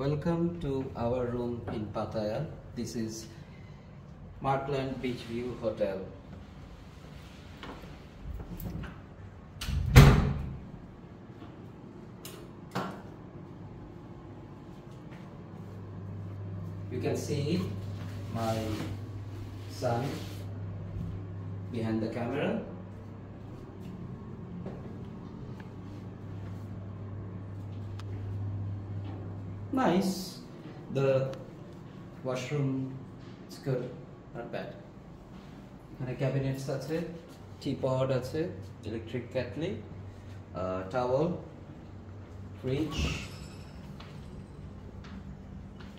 Welcome to our room in Pattaya. This is Markland Beach View Hotel. You can see my son behind the camera. Nice. The washroom is good, not bad. এখানে cabinets আছে, teapot আছে, electric kettle, towel, fridge.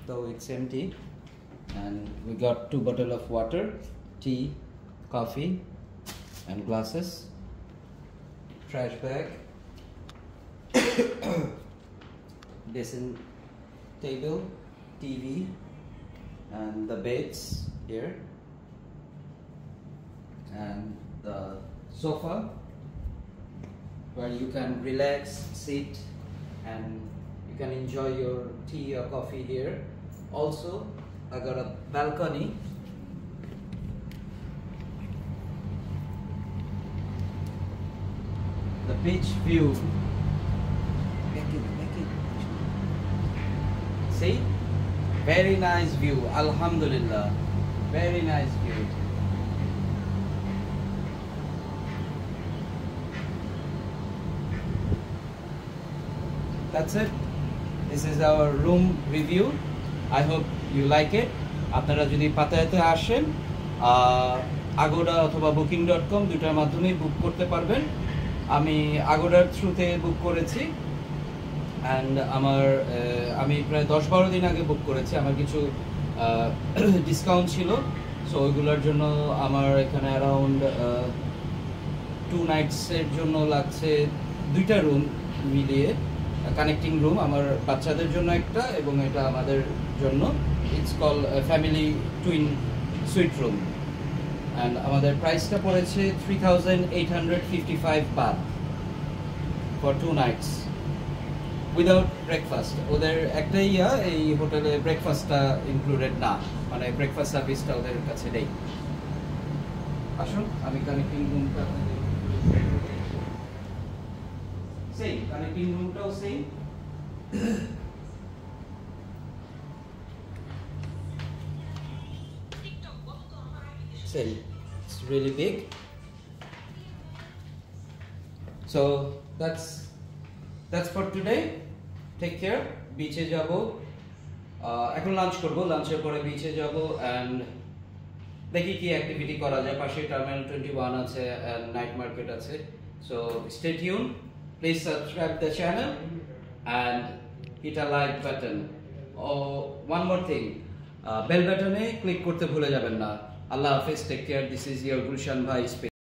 Though it's empty, and we got 2 bottles of water, tea, coffee, and glasses. Trash bag. Dressing table, TV, and the beds here, and the sofa where you can relax, sit, and you can enjoy your tea or coffee here. Also, I got a balcony. The beach view. See? Very nice view. Alhamdulillah. Very nice view. That's it. This is our room review. I hope you like it. আপনারা যদি পাতায়াতে আসেন Agoda অথবা booking.com দুটার মাধ্যমে বুক করতে পারবেন। আমি Agodaর থ্রুতে বুক করেছি। And আমি প্রায় 10-12 দিন আগে বুক করেছি। আমার কিছু ডিসকাউন্ট ছিল, সো ওইগুলোর জন্য আমার এখানে অ্যারাউন্ড 2 নাইটসের জন্য লাগছে 2টা রুম মিলিয়ে, কানেক্টিং রুম, আমার বাচ্চাদের জন্য একটা এবং এটা আমাদের জন্য। It's call family twin sweet room, and আমাদের প্রাইসটা পড়েছে 3,855 baht for 2 nights without breakfast. ওদের একটাই এই হোটেলে ব্রেকফাস্টটা ইনক্লুডেড না, মানে ব্রেকফাস্ট সার্ভিসটা ওদের কাছে নেই। আসুন আমি কানেক্টিং রুমটা সেম, কানেক্টিং রুমটাও same. Same. It's really big. So that's for today. Take care. Beache jabo. এখন লাঞ্চ করব, লাঞ্চের পরে বিচে যাব এন্ড দেখি কি অ্যাক্টিভিটি করা যায়। পাশে টার্মিনাল 21 আছে এন্ড নাইট মার্কেট আছে। So stay tuned. Please subscribe the channel and hit a like button. Oh, one more thing. Bell button-এ ক্লিক করতে ভুলে যাবেন না। Allah Hafiz, take care. This is your Gulshan Bhai speaking.